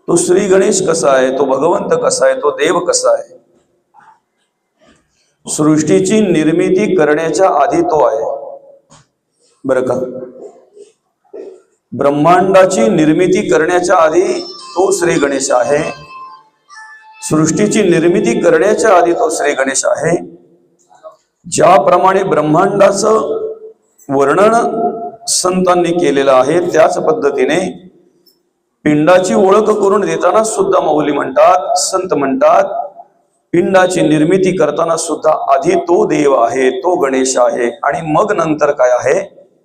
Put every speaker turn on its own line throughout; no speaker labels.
तो श्री गणेश कसा आहे, तो भगवंत कसा आहे, तो देव कसा आहे? सृष्टीची निर्मिती करण्याच्या आधी तो आहे बरं का. ब्रह्मांडाची निर्मिती करण्याच्या आधी तो श्री गणेश आहे. सृष्टीची निर्मिती करण्याच्या आधी तो श्री गणेश आहे. ज्याप्रमाणे ब्रह्मांडाचं वर्णन संतांनी केलेलं आहे त्याच पद्धतीने पिंडाची ओळख करून देताना सुद्धा माऊली म्हणतात, संत म्हणतात, पिंडाची निर्मिती करताना सुद्धा आधी तो देव आहे, तो गणेश आहे, आणि मग नंतर काय आहे?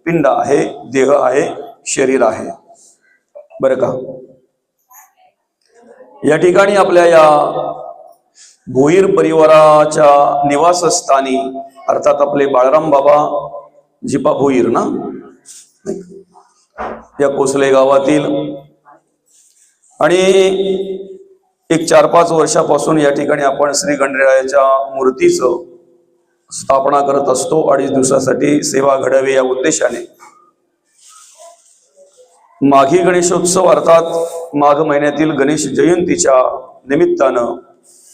पिंड आहे, देह आहे, शरीर आहे बरं का. या ठिकाणी आपल्या या भोईर परिवाराच्या निवासस्थानी अर्थात आपले बाळराम बाबा जिपा भोईर ना, या कोसले गावातील, आणि एक 4-5 वर्षापासून या ठिकाणी आपण श्री गणरायाच्या मूर्तीचं स्थापना करत असतो. 2.5 दिवसासाठी सेवा घडावी या उद्देशाने. माघी गणेशोत्सव अर्थात माघ महिन्यातील गणेश जयंतीच्या निमित्तानं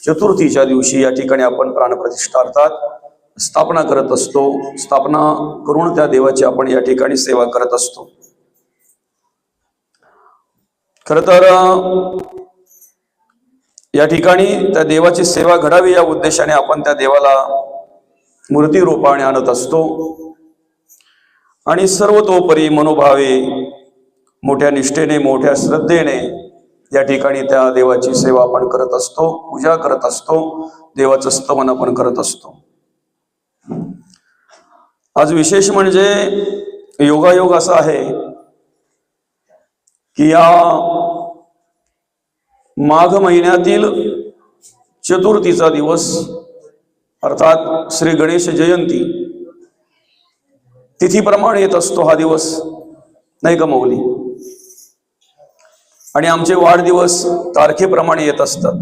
चतुर्थीच्या दिवशी या ठिकाणी आपण प्राणप्रतिष्ठा अर्थात स्थापना करत असतो. स्थापना करून त्या देवाची आपण या ठिकाणी सेवा करत असतो. खर तर या ठिकाणी त्या देवाची सेवा घडावी या उद्देशाने आपण त्या देवाला मूर्ती रूपाने आणत असतो आणि सर्वतोपरी मनोभावे मोठ्या निष्ठेने, मोठ्या श्रद्धेने या ठिकाणी त्या देवाची सेवा आपण करत असतो, पूजा करत असतो, देवाचं स्तवन आपण करत असतो. आज विशेष म्हणजे योगायोग असा आहे की या माघ महिन्यातील चतुर्थीचा दिवस अर्थात श्री गणेश जयंती तिथीप्रमाणे येत असतो हा दिवस, नाही का माऊली? आणि आमचे वाढदिवस तारखेप्रमाणे येत असतात,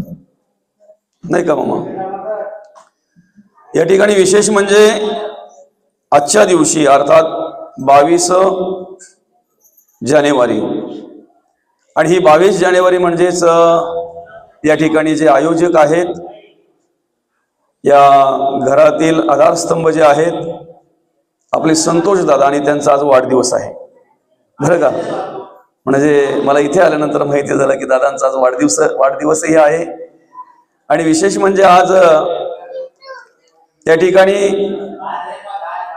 नाही का मामा? या ठिकाणी विशेष म्हणजे आजच्या दिवशी अर्थात 22 जानेवारी, आणि ही 22 जानेवारी म्हणजेच या ठिकाणी जे आयोजक आहेत, या घरातील आधारस्तंभ जे आहेत आपले संतोष दादा, आणि त्यांचा आज वाढदिवस आहे बरं का. म्हणजे मला इथे आल्यानंतर माहिती झालं की दादांचा आज वाढदिवसही आहे. आणि विशेष म्हणजे आज त्या ठिकाणी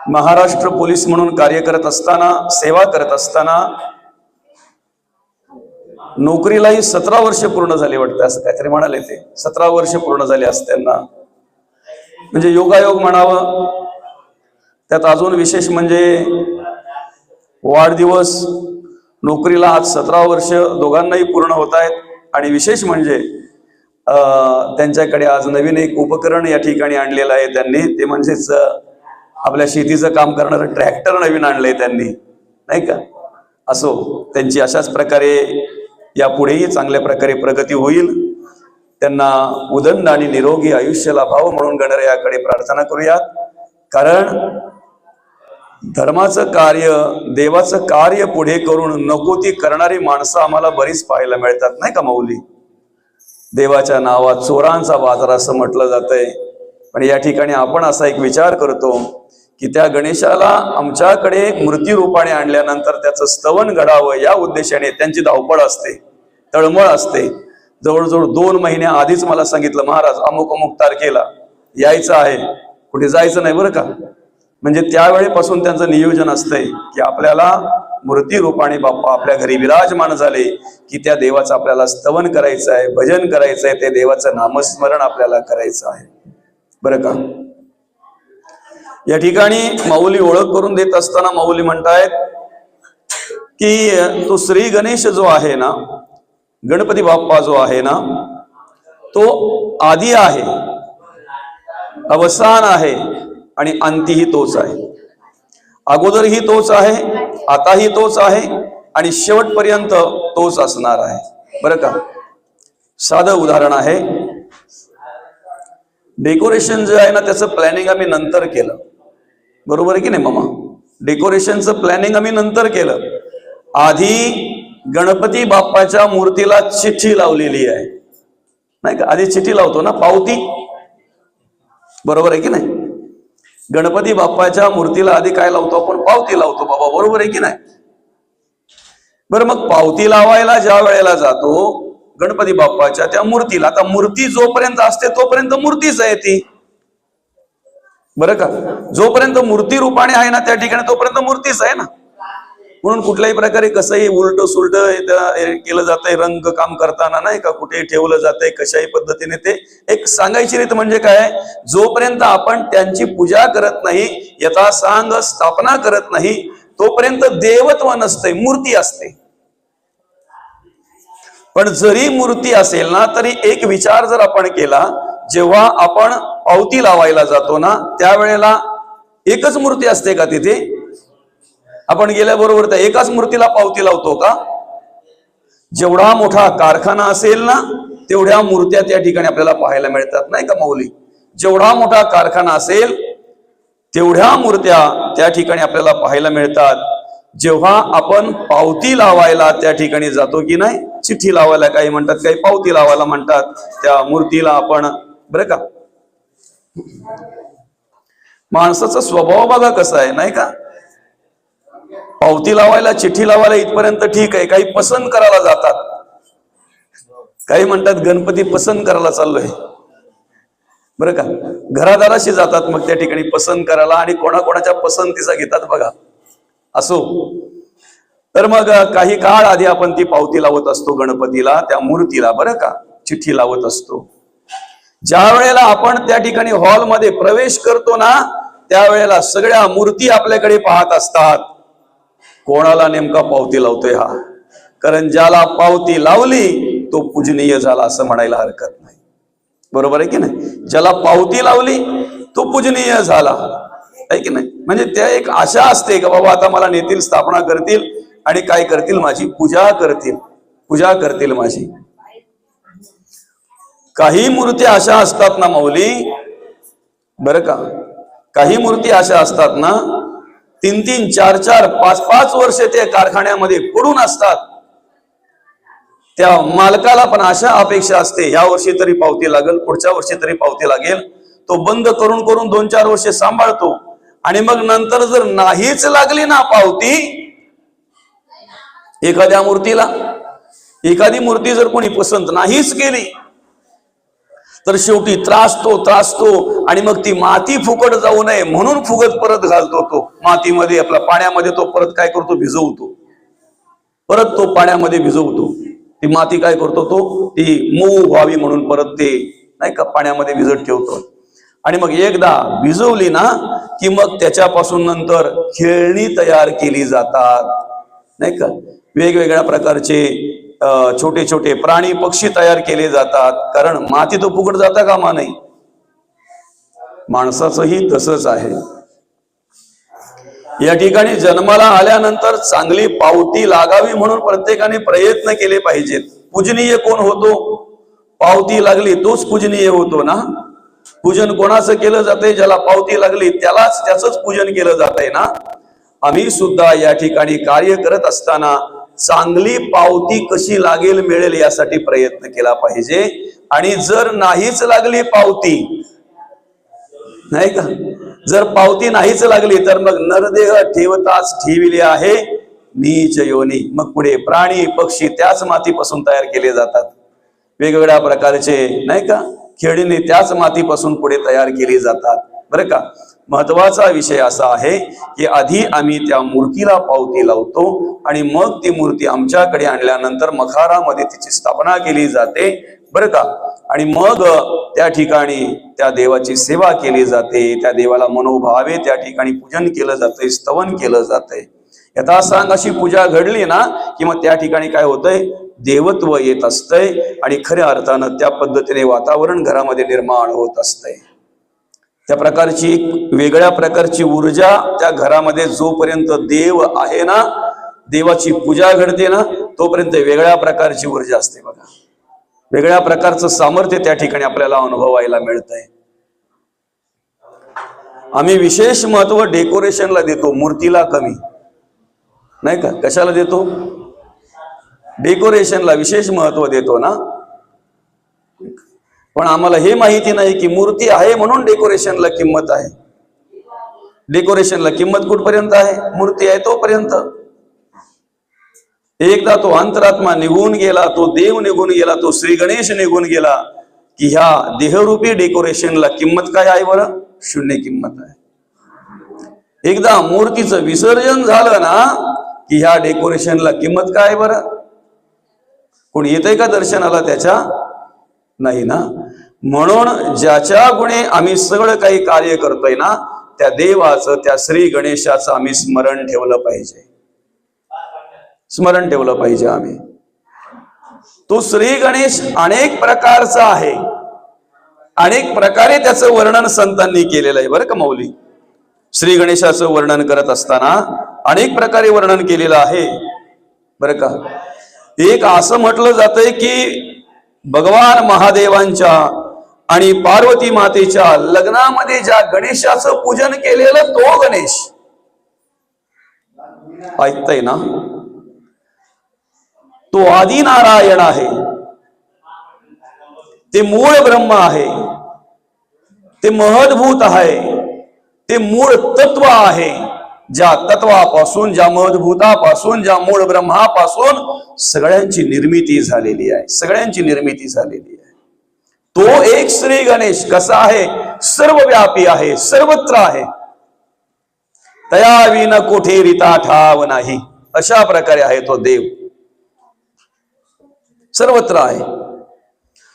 महाराष्ट्र पोलीस म्हणून कार्य करत असताना, सेवा करत असताना नोकरीलाही 17 वर्ष पूर्ण झाली वाटतं, असं काहीतरी म्हणाले ते. 17 वर्ष पूर्ण झाले असताना म्हणजे योगायोग म्हणावं. त्यात अजून विशेष म्हणजे वाढदिवस, नोकरीला आज 17 वर्ष दोघांनाही पूर्ण होत आहेत. आणि विशेष म्हणजे त्यांच्याकडे आज नवीन एक उपकरण या ठिकाणी आणलेलं आहे त्यांनी, ते म्हणजेच आपल्या शेतीचं काम करणारं ट्रॅक्टर नवीन आणलंय त्यांनी, नाही का. असो, त्यांची अशाच प्रकारे यापुढेही चांगल्या प्रकारे प्रगती होईल. त्यांना उदंड आणि निरोगी आयुष्य लाभावं म्हणून गणरायाकडे प्रार्थना करूयात. कारण धर्माचं कार्य, देवाचं कार्य पुढे करून नको ती करणारी माणसं आम्हाला बरीच पाहायला मिळतात, नाही का माऊली? देवाच्या नावात चोरांचा बाजार असं म्हटलं जातंय. पण या ठिकाणी आपण असा एक विचार करतो की त्या गणेशाला आमच्याकडे मूर्ती रूपाने आणल्यानंतर त्याचं स्तवन घडावं या उद्देशाने त्यांची धावपळ असते, तळमळ असते. जवळजवळ 2 महिन्या आधीच मला सांगितलं, महाराज अमुक अमुक तारखेला यायचं आहे, कुठे जायचं नाही बरं का. म्हणजे त्यावेळेपासून त्यांचं नियोजन असतंय की आपल्याला मूर्ती रूपाने बाप्पा आपल्या घरी विराजमान झाले की त्या देवाचं आपल्याला स्तवन करायचं आहे, भजन करायचं आहे, ते देवाचं नामस्मरण आपल्याला करायचं आहे बरं का. या ठिकाणी माऊली ओळख करून देत असताना माऊली म्हणतायत की तो श्री गणेश जो आहे ना, गणपती बाप्पा जो आहे ना, तो आदी आहे, अवसान आहे आणि अंतीही तोच आहे. अगोदरही तोच आहे, आताही तोच आहे आणि शेवटपर्यंत तोच असणार आहे बरं का. साधं उदाहरण आहे, डेकोरेशन जे आहे ना त्याचं प्लॅनिंग आम्ही नंतर केलं, बरोबर आहे की नाही मामा? डेकोरेशनचं प्लॅनिंग आम्ही नंतर केलं. आधी गणपती बाप्पाच्या मूर्तीला चिठ्ठी लावलेली आहे, नाही का? आधी चिठ्ठी लावतो ना, पावती, बरोबर आहे की नाही? गणपती बाप्पाच्या मूर्तीला आधी काय लावतो आपण? पावती लावतो बाबा, बरोबर आहे की नाही? बरं, मग पावती लावायला ज्या वेळेला जातो गणपती बाप्पाच्या त्या मूर्तीला, आता मूर्ती जोपर्यंत असते तोपर्यंत मूर्तीच आहे ती, बरं का? जोपर्यंत मूर्ती रूपाने आहे ना त्या ठिकाणी तोपर्यंत मूर्तीच आहे ना. म्हणून कुठल्याही प्रकारे कसंही उलट सुलट केलं जातंय रंग काम करताना, नाही का? कुठे ठेवलं जातंय कशाही पद्धतीने, ते एक सांगायची रीत म्हणजे काय, जोपर्यंत आपण त्यांची पूजा करत नाही, यथासांग स्थापना करत नाही, तोपर्यंत देवत्व नसते, मूर्ती असते. पण जरी मूर्ती असेल ना तरी एक विचार जर आपण केला, जेव्हा आपण पावती लावायला जातो ना त्यावेळेला एकच मूर्ती असते का तिथे? आपण गेल्याबरोबर त्या एकाच मूर्तीला पावती लावतो का? जेवढा मोठा कारखाना असेल ना तेवढ्या मूर्त्या त्या ठिकाणी आपल्याला पाहायला मिळतात, नाही का माऊली? जेवढा मोठा कारखाना असेल तेवढ्या मूर्त्या त्या ठिकाणी आपल्याला पाहायला मिळतात. जेव्हा आपण पावती लावायला त्या ठिकाणी जातो की नाही, चिठ्ठी लावायला काही म्हणतात, काही पावती लावायला म्हणतात त्या मूर्तीला आपण, बरं का? माणसाचा स्वभाव बघा कसा आहे, नाही का? पावती लावायला चिठ्ठी लावायला इथपर्यंत ठीक आहे, काही पसंत करायला जातात, काही म्हणतात गणपती पसंत करायला चाललोय, बरं का? घरादाराशी जातात मग त्या ठिकाणी पसंत करायला, आणि कोणाकोणाच्या पसंतीचा घेतात बघा. असो, तर मग काही काळ आधी आपण ती पावती लावत असतो गणपतीला, त्या मूर्तीला, बरं का? चिठ्ठी लावत असतो. ज्या वेळेला आपण त्या ठिकाणी हॉलमध्ये प्रवेश करतो ना त्यावेळेला सगळ्या मूर्ती आपल्याकडे पाहत असतात, कोणाला नेमका पावती लावतोय हा? कारण ज्याला पावती लावली तो पूजनीय झाला असं म्हणायला हरकत नाही, बरोबर आहे की नाही? ज्याला पावती लावली तो पूजनीय झाला, आहे की नाही? म्हणजे त्या एक आशा असते का बाबा आता मला नेतील, स्थापना करतील आणि काय करतील? माझी पूजा करतील, पूजा करतील माझी. काही मूर्ती अशा असतात ना माऊली, बरं का? काही मूर्ती अशा असतात ना 3-3, 4-4, 5-5 वर्ष त्या कारखान्यामध्ये पडून असतात. त्या मालकाला पण अशा अपेक्षा असते, या वर्षी तरी पावती लागेल, पुढच्या वर्षी तरी पावती लागेल. तो बंद करून करून 2-4 वर्षे सांभाळतो, आणि मग नंतर जर नाहीच लागली ना पावती एखाद्या मूर्तीला, एखादी मूर्ती जर कोणी पसंत नाहीच केली तर शेवटी त्रासतो, आणि मग ती माती फुकट जाऊ नये म्हणून फुगत परत घालतो तो मातीमध्ये, आपल्या पाण्यामध्ये तो परत काय करतो? भिजवतो, परत तो पाण्यामध्ये भिजवतो. ती माती काय करतो? तो ती मऊ व्हावी म्हणून परत ते, नाही का, पाण्यामध्ये भिजत ठेवतो. आणि मग एकदा भिजवली ना की मग त्याच्यापासून नंतर खेळणी तयार केली जातात, नाही का? वेगवेगळ्या प्रकारचे छोटे छोटे प्राणी पक्षी तयार केले जातात, कारण माती तो फुकट जाता कामा नाही. माणसाचंही तसंच आहे. या ठिकाणी जन्माला आल्यानंतर चांगली पावती लागावी म्हणून प्रत्येकाने प्रयत्न केले पाहिजेत. पूजनीय कोण होतो? पावती लागली तोच पूजनीय होतो ना. पूजन कोणाचं केलं जातंय? ज्याला पावती लागली त्यालाच त्याचंच पूजन केलं जातंय ना. आम्ही सुद्धा या ठिकाणी कार्य करत असताना चांगली पावती कशी लागेल, मिळेल यासाठी प्रयत्न केला पाहिजे. आणि जर नाहीच लागली पावती, नाही का, जर पावती नाहीच लागली तर मग नरदेह ठेवताच ठेविले आहे नीच योनी. मग पुढे प्राणी पक्षी त्याच मातीपासून तयार केले जातात, वेगवेगळ्या प्रकारचे, नाही का, खेळणी त्याच मातीपासून पुढे तयार केली जातात, बरं का. महत्वाचा विषय असा आहे की आधी आम्ही त्या मूर्तीला पावती लावतो आणि मग ती मूर्ती आमच्याकडे आणल्यानंतर मखारामध्ये तिची स्थापना केली जाते, बरं का. आणि मग त्या ठिकाणी त्या देवाची सेवा केली जाते, त्या देवाला मनोभावे त्या ठिकाणी पूजन केलं जातंय, स्तवन केलं जातंय. यथासांग अशी पूजा घडली ना की मग त्या ठिकाणी काय होतंय? देवत्व येत असतंय आणि खऱ्या अर्थानं त्या पद्धतीने वातावरण घरामध्ये निर्माण होत असतंय. त्या प्रकारची वेगळ्या प्रकारची ऊर्जा त्या घरामध्ये जोपर्यंत देव आहे ना, देवाची पूजा घडते ना, तोपर्यंत वेगळ्या प्रकारची ऊर्जा असते बघा. वेगळ्या प्रकारचं सामर्थ्य त्या ठिकाणी आपल्याला अनुभवायला मिळतंय. आम्ही विशेष महत्व डेकोरेशनला देतो, मूर्तीला कमी, नाही का. कशाला देतो? डेकोरेशनला विशेष महत्व देतो ना, पण आम्हाला हे माहिती नाही की मूर्ती आहे म्हणून डेकोरेशनला किंमत आहे. डेकोरेशनला किंमत कुठपर्यंत आहे? मूर्ती आहे तोपर्यंत. एकदा तो अंतरात्मा निघून गेला, तो देव निघून गेला, तो श्री गणेश निघून गेला की ह्या देहरूपी डेकोरेशनला किंमत काय आहे बरं? शून्य किंमत आहे. एकदा मूर्तीचं विसर्जन झालं ना की ह्या डेकोरेशनला किंमत काय बरं? कोणी येतंय का दर्शनाला त्याच्या? नाही ना. म्हणून ज्याच्या गुणे आम्ही सगळं काही कार्य करतोय ना, त्या देवाचं, त्या श्री गणेशाचं आम्ही स्मरण ठेवलं पाहिजे. स्मरण ठेवलं पाहिजे आम्ही. तो श्री गणेश अनेक प्रकारचा आहे, अनेक प्रकारे त्याचं वर्णन संतांनी केलेलं आहे बरं का माऊली. श्री गणेशाचं वर्णन करत असताना अनेक प्रकारे वर्णन केलेलं आहे बरं का. एक असं म्हटलं जातंय की भगवान महादेवांच्या आणि पार्वती मातेच्या लग्नामध्ये ज्या गणेशाचं पूजन केलेलं तो गणेश, ऐकताय ना, तो आदि नारायण आहे, ते मूळ ब्रह्म आहे, ते महद्भूत आहे, ते मूळ तत्व आहे. ज्या तत्वापासून, ज्या महद्भूतापासून, ज्या मूळ ब्रह्मापासून सगळ्यांची निर्मिती झालेली आहे, सगळ्यांची निर्मिती झालेली आहे. तो एक श्री गणेश कसा आहे? सर्वव्यापी आहे, सर्वत्र आहे. तयाविन कोठे रिता ठाव नाही, अशा प्रकारे आहे तो देव. सर्वत्र आहे.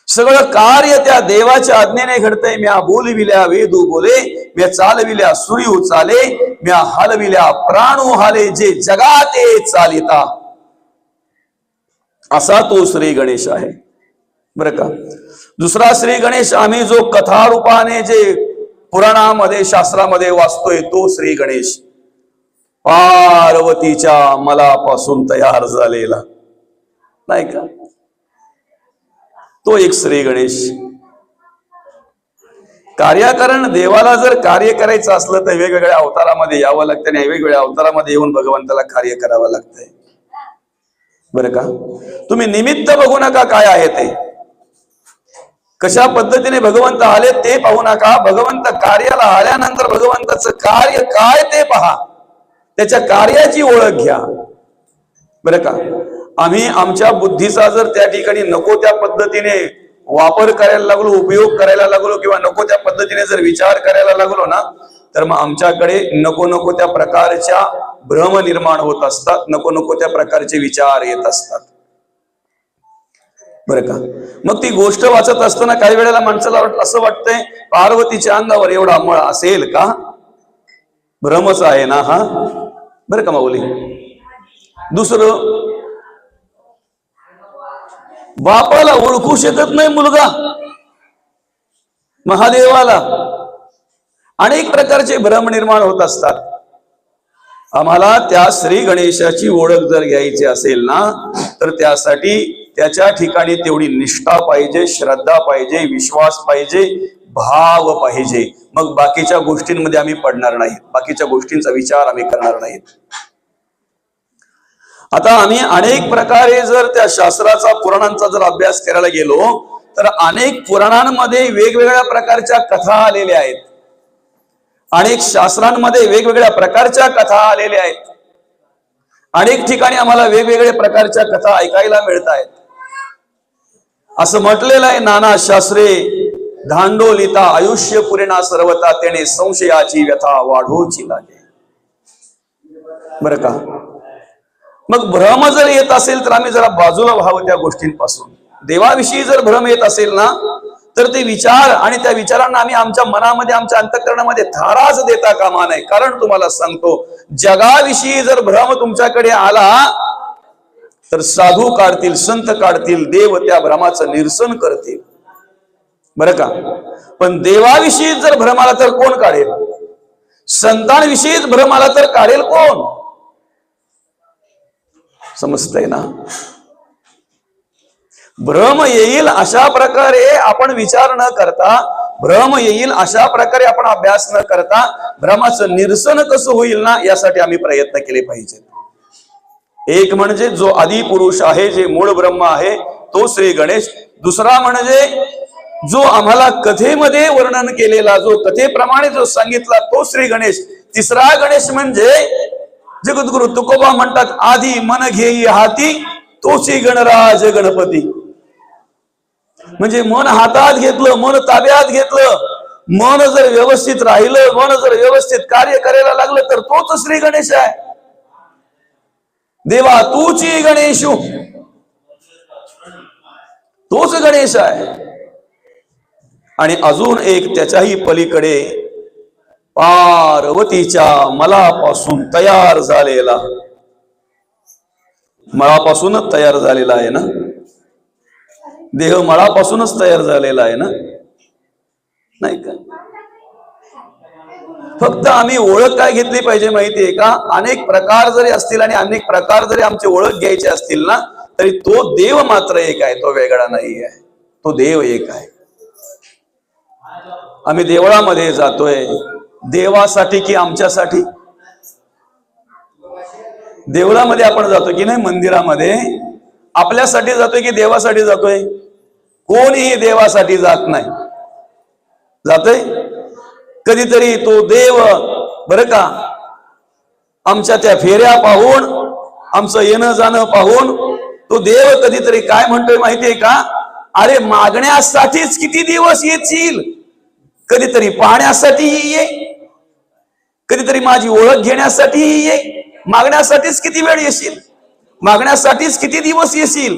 सगळं कार्य त्या देवाच्या आज्ञेने घडतंय. म्या बोलविल्या वेदू बोले, म्या चालविल्या सूर्यू चाले, म्या हलविल्या प्राणू हाले, जे जगाते चालिता. असा तो श्री गणेश आहे बरं का. दुसरा श्री गणेश आम्ही जो कथा रूपाने जे पुराणामध्ये, शास्त्रामध्ये वाचतोय, तो श्री गणेश पार्वतीच्या मलापासून तयार झालेला नाही का, तो एक श्री गणेश. कार्यकारण देवाला जर कार्य करायचं असलं तर वेगवेगळ्या अवतारामध्ये यावं लागतं आणि वेगवेगळ्या अवतारामध्ये येऊन भगवंताला कार्य करावं लागतंय बरं का. तुम्ही निमित्त बघू नका काय आहे ते, कशा पद्धतीने भगवंत आले ते पाहू नका. भगवंत कार्याला आल्यानंतर भगवंताचं कार्य काय ते पहा, त्याच्या कार्याची ओळख घ्या बरं का. आम्ही आमच्या बुद्धीचा जर त्या ठिकाणी नको त्या पद्धतीने वापर करायला लागलो, उपयोग करायला लागलो, किंवा नको त्या पद्धतीने जर विचार करायला लागलो ना, तर मग आमच्याकडे नको नको त्या प्रकारच्या भ्रम निर्माण होत असतात, नको नको त्या प्रकारचे विचार येत असतात बरं का. मग ती गोष्ट वाचत असताना काही वेळेला माणसाला असं वाटतंय पार्वतीच्या अंगावर एवढा मळ असेल का? भ्रमच आहे ना हा बरं का माऊली. दुसरं, बापाला ओळखू शकत नाही मुलगा, महादेवाला अनेक प्रकारचे भ्रम निर्माण होत असतात. आम्हाला त्या श्री गणेशाची ओळख जर घ्यायची असेल ना, तर त्यासाठी त्याच्या ठिकाणी तेवढी निष्ठा पाहिजे, श्रद्धा पाहिजे, विश्वास पाहिजे, भाव पाहिजे. मग बाकीच्या गोष्टींमध्ये आम्ही पडणार नाहीत, बाकीच्या गोष्टींचा विचार आम्ही करणार नाहीत. आता आम्ही अनेक प्रकारे जर त्या शास्त्राचा, पुराणांचा जर अभ्यास करायला गेलो तर अनेक पुराणांमध्ये वेगवेगळ्या प्रकारच्या कथा आलेल्या आहेत, अनेक शास्त्रांमध्ये वेगवेगळ्या प्रकारच्या कथा आलेल्या आहेत. अनेक ठिकाणी आम्हाला वेगवेगळ्या प्रकारच्या कथा ऐकायला मिळत आहेत. असं म्हटलेलं आहे, नाना शास्त्रे धांडोलिता आयुष्य पुरेना सर्वता, त्याने संशयाची व्यथा वाढवूची लागे बरं का. मग भ्रम जर येत असेल तर आम्ही जरा बाजूला व्हावं त्या गोष्टींपासून. देवाविषयी जर भ्रम येत असेल ना, तर ते विचार आणि त्या विचारांना आम्ही आमच्या मनामध्ये, आमच्या अंतःकरणामध्ये थाराच देता कामा नये. कारण तुम्हाला सांगतो, जगाविषयी जर भ्रम तुमच्याकडे आला तर साधू काढतील, संत काढतील, देव त्या भ्रमाचं निरसन करतील बरं का. पण देवाविषयी जर भ्रम आला तर कोण काढेल? संतांविषयीच भ्रम आला तर काढेल कोण? समजतंय ना. भ्रम येईल अशा प्रकारे आपण विचार न करता, भ्रम येईल अशा प्रकारे आपण अभ्यास न करता, भ्रमाचं निरसन कसं होईल ना, यासाठी आम्ही प्रयत्न केले पाहिजेत. एक म्हणजे जो आदी पुरुष आहे, जे मूळ ब्रह्म आहे, तो श्री गणेश. दुसरा म्हणजे जो आम्हाला कथेमध्ये वर्णन केलेला, जो कथेप्रमाणे जो सांगितला, तो श्री गणेश. तिसरा गणेश म्हणजे जगद्गुरु तुकोबा म्हणतात, आधी मन घेई हाती, तोची गणराज गणपती. म्हणजे मन हातात घेतलं, मन ताब्यात घेतलं, मन जर व्यवस्थित राहिलं, मन जर व्यवस्थित कार्य करायला लागलं, तर तोच श्री गणेश आहे. देवा तूची गणेशू, तोच गणेश आहे. आणि अजून एक त्याच्याही पलीकडे पार्वतीच्या मलापासून तयार झालेला, मळापासूनच तयार झालेला आहे ना, देह मळापासूनच तयार झालेला आहे ना, नाही का? फक्त आम्ही ओळख काय घेतली पाहिजे माहितीये का? अनेक प्रकार जरी असतील आणि अनेक प्रकार जरी आमची ओळख घ्यायची असतील ना, तरी तो देव मात्र एक आहे, तो वेगळा नाही आहे. तो देव एक आहे. आम्ही देवळामध्ये जातोय देवासाठी की आमच्यासाठी? देवळामध्ये आपण जातो की नाही, मंदिरामध्ये आपल्यासाठी जातोय की देवासाठी जातोय? कोणीही देवासाठी जात नाही. जातोय कधीतरी तो देव, बरं का, आमच्या त्या फेऱ्या पाहून, आमचं येणं जाणं पाहून तो देव कधीतरी काय म्हणतोय माहितीये का? अरे मागण्यासाठीच किती दिवस येतील, कधीतरी पाहण्यासाठीही ये, कधीतरी माझी ओळख घेण्यासाठीही ये, मागण्यासाठीच किती वेळ येशील, मागण्यासाठीच किती दिवस येशील,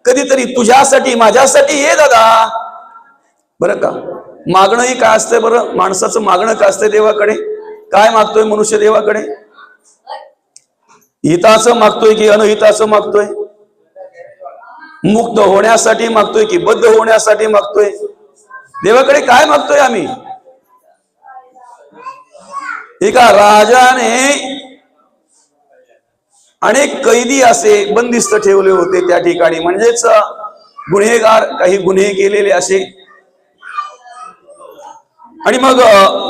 कधीतरी तुझ्यासाठी माझ्यासाठी ये दादा. बरं का, मागणंही काय असतंय बरं? माणसाचं मागणं काय असतंय देवाकडे? काय मागतोय मनुष्य देवाकडे? हिताचं मागतोय की अनहिताचं मागतोय? मुक्त होण्यासाठी मागतोय की बद्ध होण्यासाठी मागतोय? देवाकडे काय मागतोय आम्ही? एका राजाने अनेक कैदी असे बंदिस्त ठेवले होते त्या ठिकाणी, म्हणजेच गुन्हेगार, काही गुन्हे केलेले असे. आणि मग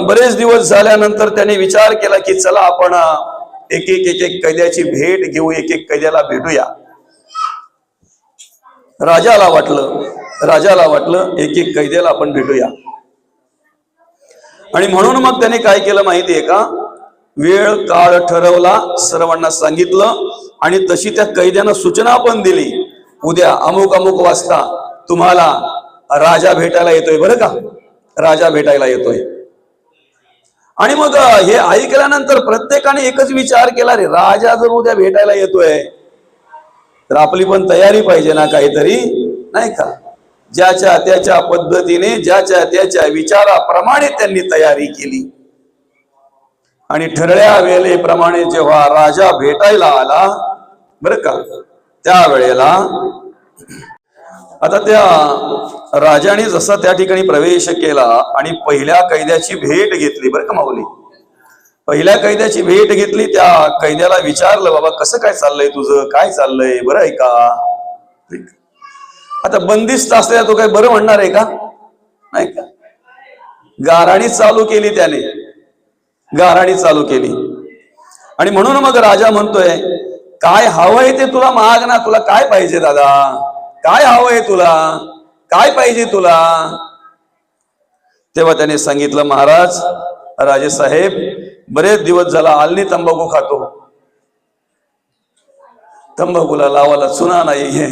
बरेच दिवस झाल्यानंतर त्याने विचार केला की चला आपण एक एक कैद्याची भेट घेऊ, एक एक कैद्याला भेटूया. राजाला वाटलं एक एक कैद्याला आपण भेटूया. आणि म्हणून मग त्याने काय केलं माहितीये का? वेळ काळ ठरवला, सर्वांना सांगितलं, आणि तशी त्या कैद्यानं सूचना पण दिली, उद्या अमुक अमुक वाजता तुम्हाला राजा भेटायला येतोय, बरं का, राजा भेटायला येतोय. आणि मग हे ऐकल्यानंतर प्रत्येकाने एकच विचार केला, रे राजा जर उद्या भेटायला येतोय तर आपली पण तयारी पाहिजे ना काहीतरी, नाही का? ज्याच्या त्याच्या पद्धतीने, ज्याच्या त्याच्या विचाराप्रमाणे त्यांनी तयारी केली. आणि ठरल्या वेळेप्रमाणे जेव्हा राजा भेटायला आला, बरं का, त्यावेळेला आता त्या राजाने जसा त्या ठिकाणी प्रवेश केला आणि पहिल्या कैद्याची भेट घेतली, बरं का माऊली, पहिल्या कैद्याची भेट घेतली. त्या कैद्याला विचारलं, बाबा कसं काय चाललंय तुझं, काय चाललंय, बरं आहे का? आता बंदिस्त असलेला तो काय बरं म्हणणार आहे का? नाही का? गाराणी चालू केली त्याने, गाराणी चालू केली. आणि म्हणून मग राजा म्हणतोय, काय हवंय ते तुला माग ना, तुला काय पाहिजे दादा, काय हवंय तुला, काय पाहिजे तुला? तेव्हा त्याने सांगितलं, महाराज, राजे साहेब, बरेच दिवस झाला आलनी तंबाखू खातो, तंबाखूला लावायला चुना नाही.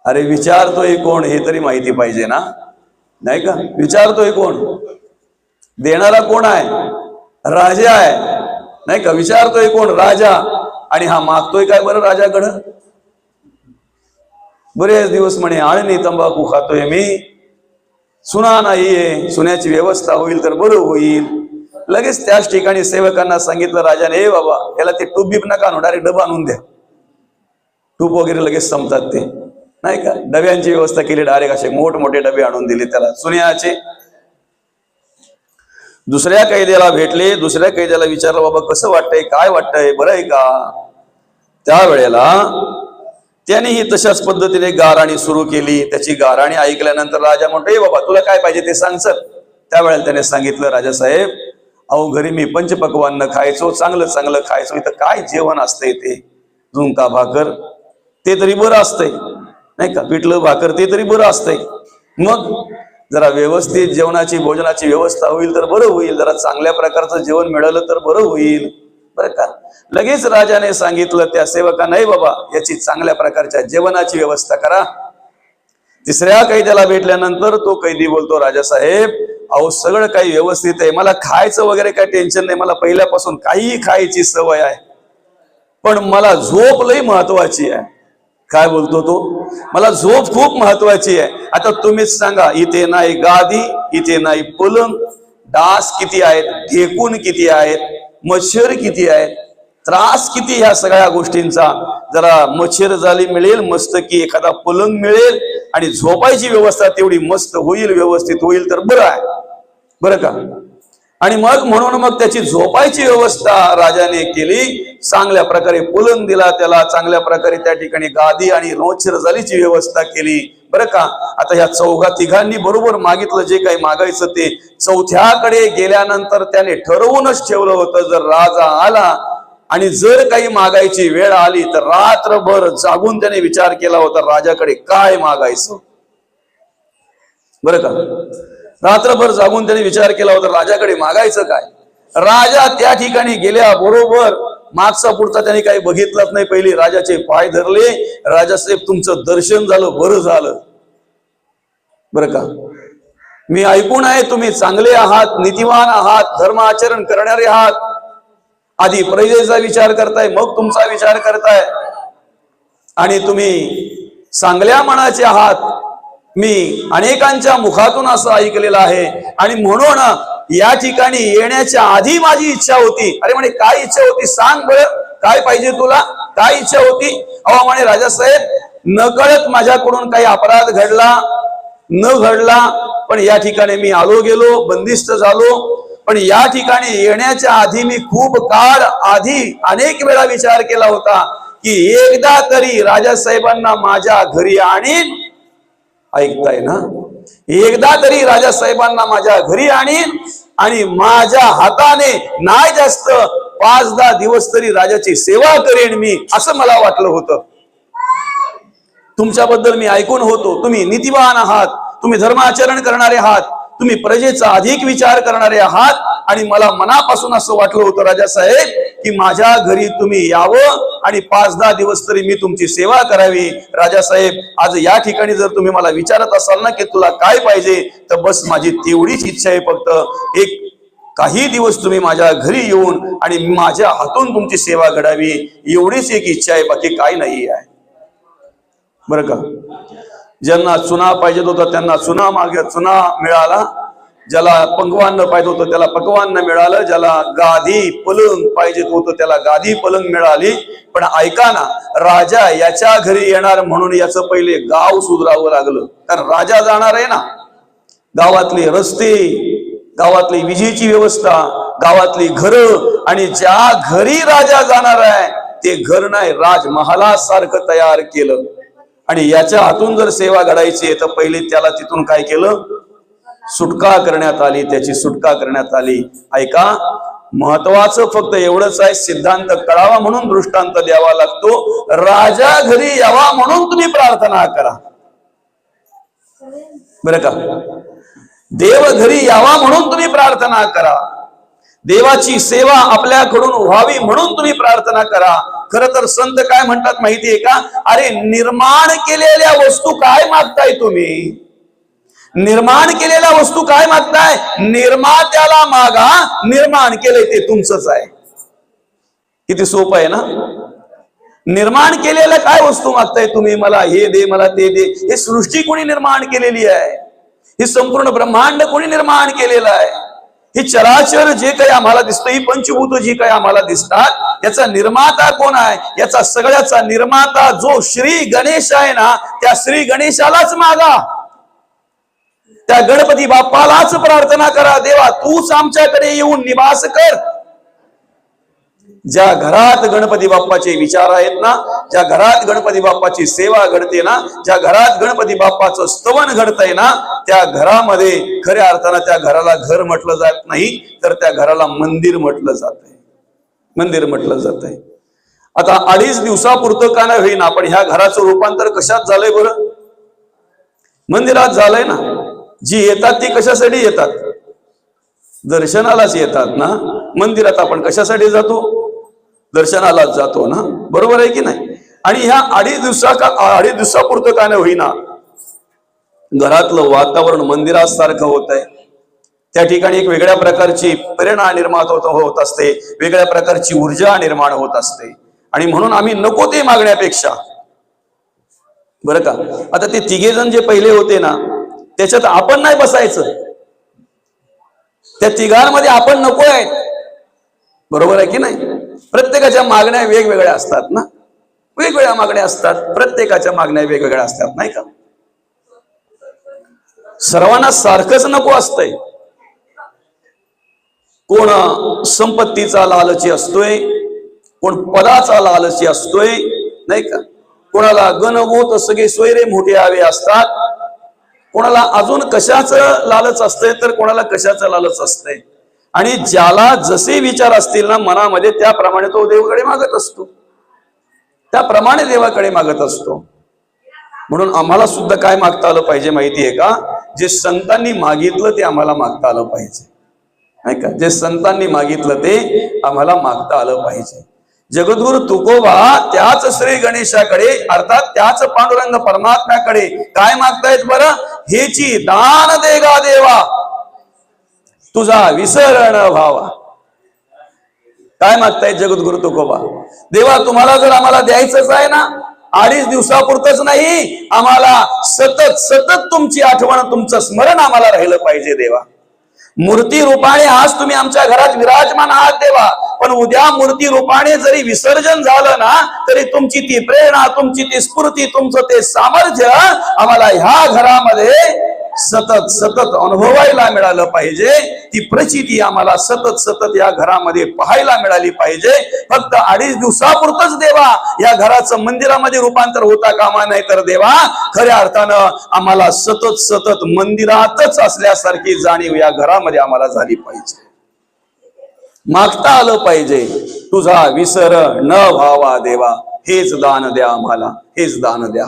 अरे विचारतोय कोण हे तरी माहिती पाहिजे ना, नाही का? विचारतोय कोण, देणारा कोण आहे? राजा आहे, नाही का? विचारतोय कोण? राजा. आणि हा मागतोय काय बरं राजाकडं? बरेच दिवस म्हणे आळणी तंबाखू खातोय मी, सुना नाहीये, सुन्याची व्यवस्था होईल तर बरं होईल. लगेच त्याच ठिकाणी सेवकांना सांगितलं राजाने, ए बाबा, याला ते टूप बीप नका आणू, डायरेक्ट डबा आणून द्या. टूप वगैरे लगेच संपतात ते, नाही का? डब्यांची व्यवस्था केली, डायरेक्ट असे मोठमोठे डबे आणून दिले त्याला सुन्याचे. दुसऱ्या कैद्याला भेटले, दुसऱ्या कैद्याला विचारलं, बाबा कसं वाटतंय, काय वाटतंय, बरं आहे का? त्यावेळेला त्यानेही तशाच पद्धतीने गाराणी सुरू केली. त्याची गाराणी ऐकल्यानंतर राजा म्हणतो, ए बाबा, तुला काय पाहिजे ते सांग सर. त्यावेळेला त्याने सांगितलं, राजा साहेब, अहो घरी मी पंचपक्वान्न खायचो, चांगलं चांगलं खायचो, इथं काय जेवण असतंय ते, झुणका भाकर ते तरी बरं असतंय, नाही का, पिठलं भाकर ते तरी बरं असतंय. मग जरा व्यवस्थित जेवणाची भोजनाची व्यवस्था होईल तर बरं होईल, जरा चांगल्या प्रकारचं जेवण मिळालं तर बरं होईल, बरं का. लगेच राजाने सांगितलं त्या सेवकांना, नाही बाबा, याची चांगल्या प्रकारच्या जेवणाची व्यवस्था करा. तिसऱ्या कैद्याला भेटल्यानंतर तो कैदी बोलतो, राजासाहेब, अहो सगळं काही व्यवस्थित आहे, मला खायचं वगैरे काही टेन्शन नाही, मला पहिल्यापासून काही खायची सवय आहे, पण मला झोप लई महत्वाची आहे. काय बोलतो तो, मला झोप खूप महत्वाची आहे. आता तुम्हीच सांगा, इथे नाही गादी, इथे नाही पलंग, डास किती आहेत, ढेकून किती आहेत, मच्छर किती आहेत, त्रास किती ह्या सगळ्या गोष्टींचा. जरा मच्छर जाली मिळेल मस्त, की एखादा पलंग मिळेल आणि झोपायची व्यवस्था तेवढी मस्त होईल, व्यवस्थित होईल तर बरं आहे, बरं का. आणि म्हणून मग त्याची झोपायची व्यवस्था राजाने केली, चांगल्या प्रकारे पलंग दिला त्याला, चांगल्या प्रकारे त्या ठिकाणी गादी आणि मच्छर जालीची व्यवस्था केली, बरं का. आता ह्या तिघांनी बरोबर मागितलं जे काही मागायचं ते. चौथ्याकडे गेल्यानंतर त्याने ठरवूनच ठेवलं होतं, जर राजा आला आणि जर काही मागायची वेळ आली तर रात्रभर जागून त्याने विचार केला होता राजाकडे काय मागायचं, बरं का. रात्रभर जागून त्याने विचार केला होता राजाकडे मागायचं काय. राजा त्या ठिकाणी गेल्या बरोबर मागचा पुढचा त्याने काही बघितलंच नाही, पहिली राजाचे पाय धरले, राजासाहेब तुमचं दर्शन झालं, बरं झालं, बरं का. मी ऐकून आहे तुम्ही चांगले आहात, नीतिवान आहात, धर्म आचरण करणारे आहात. आधी प्रजेचा विचार करताय, मग तुमचा विचार करताय, आणि तुम्ही चांगल्या मनाचे आहात. मी अनेकांच्या मुखातून असं ऐकलेलं आहे, आणि म्हणून या ठिकाणी येण्याच्या आधी माझी इच्छा होती. अरे म्हणे, काय इच्छा होती सांग बरं, काय पाहिजे तुला, काय इच्छा होती. अहो म्हणे, राजासाहेब, नकळत माझ्याकडून काही अपराध घडला न घडला, पण या ठिकाणी मी आलो गेलो, बंदिस्त झालो, पण या ठिकाणी येण्याच्या आधी मी खूप काळ आधी अनेक वेळा विचार केला होता की एकदा तरी राजासाहेबांना माझ्या घरी आणीन. ऐकताय ना, एकदा तरी राजासाहेबांना माझ्या घरी आणीन आणि माझ्या हाताने नाही जास्त 5-10 दिवस तरी राजाची सेवा करेन मी, असं मला वाटलं होतं. तुमच्याबद्दल मी ऐकून होतो, तुम्ही नीतिवान आहात, तुम्ही धर्माचरण करणारे आहात, तुम्ही प्रजेचा अधिक विचार करणारे आहात, आणि मला मनापासून असं वाटलं होतं राजासाहेब की माझ्या घरी तुम्ही यावं आणि 5-10 दिवस तरी मी तुमची सेवा करावी. राजासाहेब, आज या ठिकाणी जर तुम्ही मला विचारत असाल ना की तुला काय पाहिजे, तर बस माझी तेवढीच इच्छा आहे, फक्त एक काही दिवस तुम्ही माझ्या घरी येऊन आणि माझ्या हातून तुमची सेवा घडावी, एवढीच एक इच्छा आहे, बाकी काही नाही आहे, बरं का. ज्यांना चुना पाहिजे होता त्यांना चुना मागे चुना मिळाला, ज्याला पकवान पाहिजे होतं त्याला पकवान मिळालं, ज्याला गादी पलंग पाहिजे होतं त्याला गादी पलंग मिळाली. पण ऐका ना, राजा याच्या घरी येणार म्हणून याचं पहिले गाव सुधारावं लागलं, कारण राजा जाणार आहे ना. गावातले रस्ते, गावातली विजेची व्यवस्था, गावातली घरं, आणि ज्या घरी राजा जाणार आहे ते घर नाही राजमहालासारखं तयार केलं, आणि याच्या हातून जर सेवा घडायची तर पहिले त्याला तिथून काय केलं, सुटका करण्यात आली, त्याची सुटका करण्यात आली. ऐका, महत्वाचं फक्त एवढंच आहे, सिद्धांत कळावा म्हणून दृष्टांत द्यावा लागतो. राजा घरी यावा म्हणून तुम्ही प्रार्थना करा, बरं का. देव घरी यावा म्हणून तुम्ही प्रार्थना करा, देवाची सेवा आपल्याकडून व्हावी म्हणून तुम्ही प्रार्थना करा. खर तर संत काय म्हणतात माहितीये का, अरे निर्माण केलेल्या वस्तू काय मागताय तुम्ही, निर्माण केलेल्या वस्तू काय मागताय, निर्मात्याला मागा, निर्माण केलंय ते तुमचंच आहे. किती सोपं आहे ना. निर्माण केलेल्या काय वस्तू मागताय तुम्ही, मला हे दे, मला ते दे. हे सृष्टी कोणी निर्माण केलेली आहे, हे संपूर्ण ब्रह्मांड कोणी निर्माण केलेलं आहे, हे चराचर जे काही आम्हाला दिसतं, ही पंचभूत जी काही आम्हाला दिसतात, याचा निर्माता कोण आहे, याचा सगळ्याचा निर्माता जो श्री गणेश आहे ना, त्या श्री गणेशालाच मागा, त्या गणपती बाप्पालाच प्रार्थना करा. देवा तूच आमच्याकडे येऊन निवास कर. ज्या घरात गणपती बाप्पाचे विचार आहेत ना, ज्या घरात गणपती बाप्पाची सेवा घडते ना, ज्या घरात गणपती बाप्पाचं स्तवन घडतंय ना, त्या घरामध्ये खऱ्या अर्थानं त्या घराला घर म्हटलं जात नाही, तर त्या घराला मंदिर म्हटलं जात आहे, मंदिर म्हटलं जात आहे. आता 2.5 दिवसापुरतं का नाही होईना, पण ह्या घराचं रूपांतर कशात झालंय बरं? मंदिरात झालंय ना. जी येतात ती कशासाठी येतात? दर्शनालाच येतात ना. मंदिरात आपण कशासाठी जातो? दर्शनालाच जातो ना, बरोबर आहे की नाही? आणि ह्या 2.5 दिवसापुरतं का नाही होईना, घरातलं वातावरण मंदिरात सारखं होत आहे. त्या ठिकाणी एक वेगळ्या प्रकारची प्रेरणा निर्माण होत असते, वेगळ्या प्रकारची ऊर्जा निर्माण होत असते. आणि म्हणून आम्ही नको ते मागण्यापेक्षा, बरं का, आता ते 3 जण जे पहिले होते ना, त्याच्यात आपण नाही बसायचं. त्या 3 आपण नको आहेत, बरोबर आहे की नाही? प्रत्येकाच्या मागण्या वेगवेगळ्या असतात ना, वेगवेगळ्या मागण्या असतात, प्रत्येकाच्या मागण्या वेगवेगळ्या असतात, नाही का? सर्वांना सारखंच नको असतंय. कोण संपत्तीचा लालची असतोय, कोण पदाचा लालची असतोय, नाही का? कोणाला गणगोत सगळे सोयरे मोठे हवे असतात, कोणाला अजून कशाचं लालच असतंय, तर कोणाला कशाचं लालच असतंय. आणि ज्याला जसे विचार असतील ना मनामध्ये, त्याप्रमाणे तो देवाकडे मागत असतो, त्याप्रमाणे देवाकडे मागत असतो. म्हणून आम्हाला सुद्धा काय मागता आलं पाहिजे माहितीये का? जे संतांनी मागितलं ते आम्हाला मागता आलं पाहिजे, नाही का? जे संतांनी मागितलं ते आम्हाला मागता आलं पाहिजे. जगद्गुरु तुकोबा त्याच श्री गणेशाकडे, अर्थात त्याच पांडुरंग परमात्म्याकडे काय मागतायत बरं? हेची दान देगा देवा, तुझा विसरण व्हावा. काय मागतायत जगद्गुरु तुकोबा? देवा, तुम्हाला जर आम्हाला द्यायचंच आहे ना, 2.5 दिवसापुरतच नाही, आम्हाला सतत सतत तुमची आठवण, तुमचं स्मरण आम्हाला राहिलं पाहिजे देवा. मूर्ती रूपाने आज तुम्ही आमच्या घरात विराजमान आहात देवा, पण उद्या मूर्ती रूपाने जरी विसर्जन झालं ना, तरी तुमची ती प्रेरणा, तुमची ती स्फूर्ती, तुमचं ते सामर्थ्य आम्हाला ह्या घरामध्ये सतत सतत अनुभवायला मिळालं पाहिजे. ती प्रचिती आम्हाला सतत सतत या घरामध्ये पाहायला मिळाली पाहिजे. फक्त 2.5 दिवसापुरतच देवा या घराचं मंदिरामध्ये रूपांतर होता कामा नाही, तर देवा खऱ्या अर्थानं आम्हाला सतत सतत मंदिरातच असल्यासारखी जाणीव या घरामध्ये आम्हाला झाली पाहिजे. मागता आलं पाहिजे, तुझा विसर न व्हावा देवा, हेच दान द्या आम्हाला, हेच दान द्या.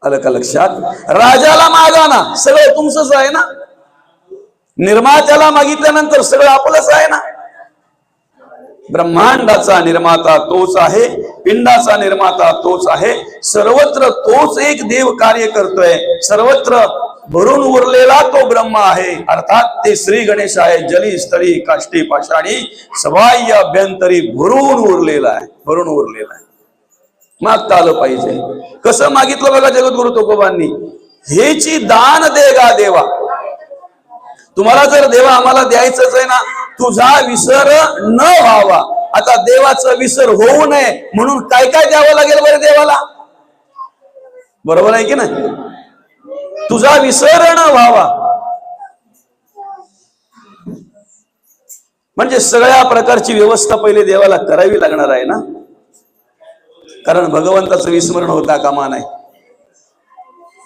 आलं का लक्षात? राजाला मागा ना, सगळं तुमचंच आहे ना. निर्मात्याला मागितल्यानंतर सगळं आपलंच आहे ना. ब्रह्मांडाचा निर्माता तोच आहे, पिंडाचा निर्माता तोच आहे, सर्वत्र तोच एक देव कार्य करतोय, सर्वत्र भरून उरलेला तो ब्रह्म आहे, अर्थात ते श्री गणेश आहे. जली स्थळी काष्टी पाषाणी सबाह्य अभ्यंतरी भरून उरलेला आहे, भरून उरलेला आहे. मागता आलं पाहिजे. कसं मागितलं बघा जगद्गुरु तुकोबांनी? हेची दान देगा देवा, तुम्हाला जर देवा आम्हाला द्यायचंच आहे ना, तुझा विसर न व्हावा. आता देवाचा विसर होऊ नये म्हणून काय काय द्यावं लागेल बरं देवाला? बरोबर आहे की नाही? तुझा विसर न व्हावा म्हणजे सगळ्या प्रकारची व्यवस्था पहिले देवाला करावी लागणार आहे ना, कारण भगवंताचं विस्मरण होता कामा नाही.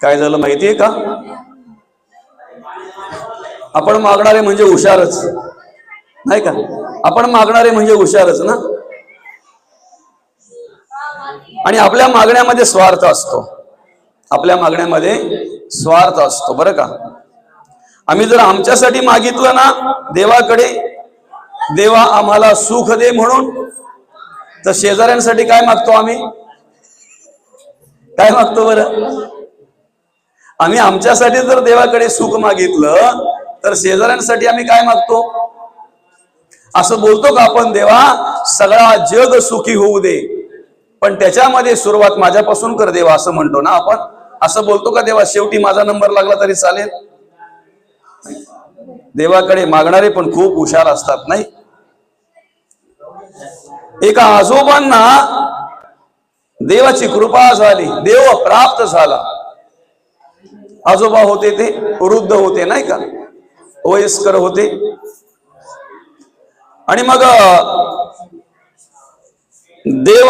काय झालं माहितीये का? आपण मागणारे म्हणजे हुशारच, नाही का? आपण मागणारे म्हणजे हुशारच ना. आणि आपल्या मागण्यामध्ये स्वार्थ असतो, आपल्या मागण्यामध्ये स्वार्थ असतो, बरं का? आम्ही जर आमच्यासाठी मागितलं ना देवाकडे, देवा आम्हाला सुख दे म्हणून, तर शेजाऱ्यांसाठी काय मागतो आम्ही? काय मागतो बरं? आम्ही आमच्यासाठी जर देवाकडे सुख मागितलं तर शेजाऱ्यांसाठी आम्ही काय मागतो? असं बोलतो का आपण, देवा सगळा जग सुखी होऊ दे, पण त्याच्यामध्ये सुरुवात माझ्यापासून कर देवा, असं म्हणतो ना आपण? असं बोलतो का देवा शेवटी माझा नंबर लागला तरी चालेल? देवाकडे मागणारे पण खूप हुशार असतात, नाही? एका आजोबांना देवाची कृपा झाली, देव प्राप्त झाला. आजोबा होते, ते वृद्ध होते, नाही का? वयस्कर होते. आणि मग देव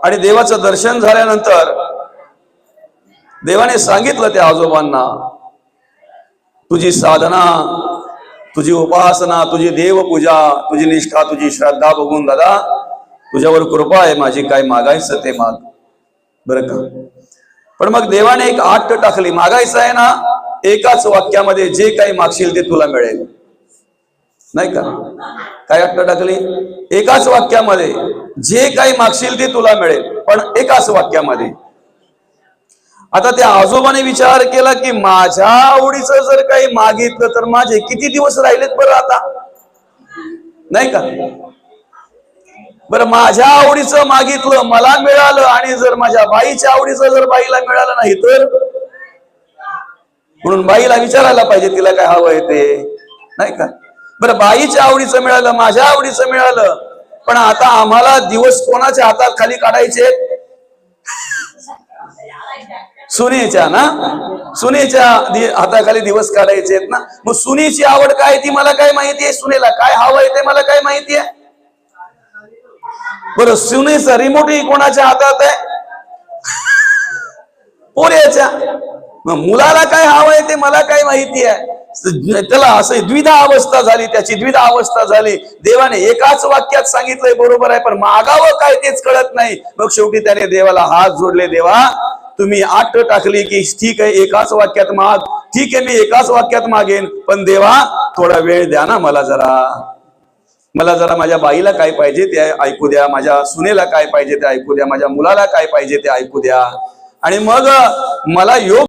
आणि देवाचं दर्शन झाल्यानंतर देवाने सांगितलं त्या आजोबांना, तुझी साधना, तुझी उपासना, तुझी देवपूजा, तुझी निष्ठा, तुझी श्रद्धा बघून दादा तुझ्यावर कृपा आहे माझी, काय मागायचं ते माग. बरं का? पण मग देवाने एक अट टाकली, मागायचं आहे ना एकाच वाक्यामध्ये जे काही मागशील ते तुला मिळेल. नाही का? काय अट टाकली? एकाच वाक्यामध्ये जे काही मागशील ते तुला मिळेल, पण एकाच वाक्यामध्ये. आता त्या आजोबाने विचार केला की माझ्या आवडीचं जर काही मागितलं तर माझे किती दिवस राहिलेत बरं आता. नाही का? बरं, माझ्या आवडीचं मागितलं मला मिळालं, आणि जर माझ्या बाईच्या आवडीचं जर बाईला मिळालं नाही तर, म्हणून बाईला विचारायला पाहिजे तिला काय हवंय ते. नाही का? बरं, बाईच्या आवडीचं मिळालं, माझ्या आवडीचं मिळालं, पण आता आम्हाला दिवस कोणाच्या हातात खाली काढायचे? सुनेच्या ना, सुनेच्या हाताखाली दिवस काढायचे आहेत ना. मग सुनेची आवड काय ती मला काय माहितीये? सुनेला काय हवंय ते मला काय माहितीये? बरं, सुनेचा रिमोटही कोणाच्या हातात आहे? पोऱ्याच्या. मग मुलाला काय हवंय ते मला काय माहिती आहे? त्याला असं द्विधा अवस्था झाली, त्याची द्विधा अवस्था झाली. देवाने एकाच वाक्यात सांगितलंय बरोबर आहे, पण मागावं काय तेच कळत नाही. मग शेवटी त्याने देवाला हात जोडले, देवा तुम्ही अट टाकली की ठीक आहे एकाच वाक्यात माग, ठीक आहे मी एकाच वाक्यात मागेन, पण देवा थोडा वेळ द्या ना मला जरा माझ्या बाईला काय पाहिजे ते ऐकू द्या, माझ्या सुनेला काय पाहिजे ते ऐकू द्या, माझ्या मुलाला काय पाहिजे ते ऐकू द्या, आणि मग मला योग